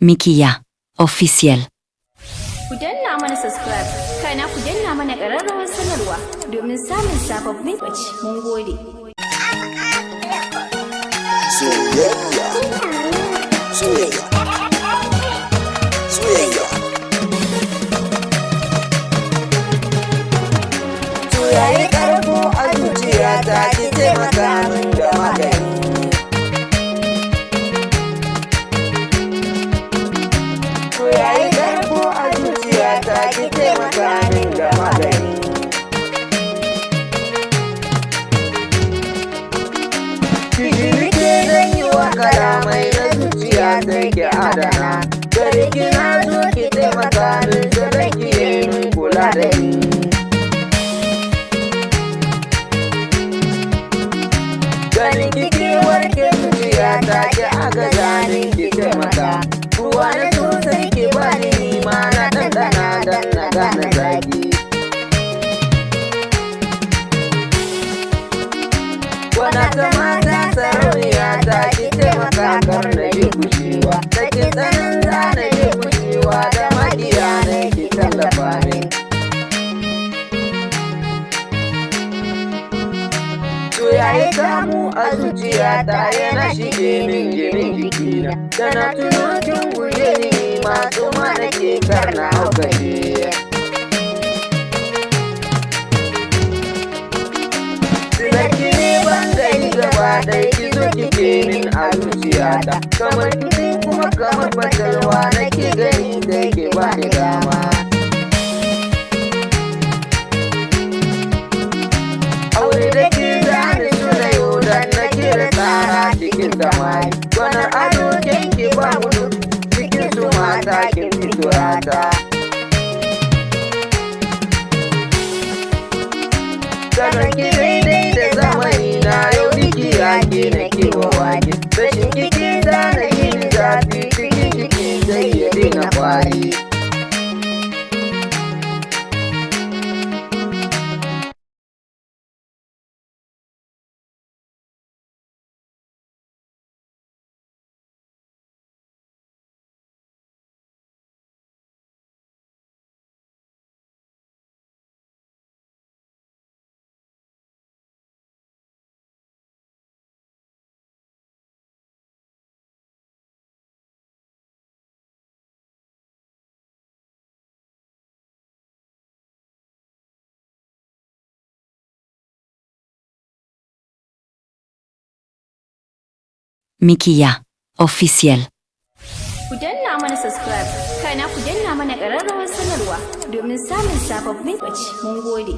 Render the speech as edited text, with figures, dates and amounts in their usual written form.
Mikiya Official. Ku danna mana subscribe, kana ku danna mana ƙararrawar sanarwa domin samun sababbin baci. Mun gode. Soyayya. Soyayya. Soyayya. Soyayya ƙarfo a zuciya ta ki taimaka min da magani. Soyayya ƙarfo a zuciya ta ki taimaka min da magani. Kijirike zan yi wa kalamai na zuciya sai ki adana. Gare ki na zo ki taimaka min da ki yi min kula da ni. Ganin kiki warke zuciya ta ki aka zanin ki taimaka. Ruwa na sosai ki bani nima na ɗanɗana don na gane zaki. Wana ta mata sarauniya ta ki taimaka kar na yi kushewa. Da ki tsanin za na yi kushewa da makiya na ki tallafa ne. Soyayya kamu a zuciya ta yana shige min jinin jikina. Da na tuno kin guje ni masu mana ke karna haukace. Sinaki ne ban gani gaba ɗaya ki zo kike min a zuciyata. Kamar kini kuma kamar fatalwa nake gani sai ke ba ni dama. Aure da ke zane suna yau dan na kira tsara cikin samari. Gwanar ado ki ba mu cikin su mata kin fiturata. Sanar ki daidai da zamani na yau diki ake na kewa wake. Rashin kiki zana yin zafi cikin ciki zai ya daina kwari. Mikiya Official. Ku danna mana subscribe, kana ku danna mana ƙararrawar sanarwa domin samun sababbin baci. Mun gode.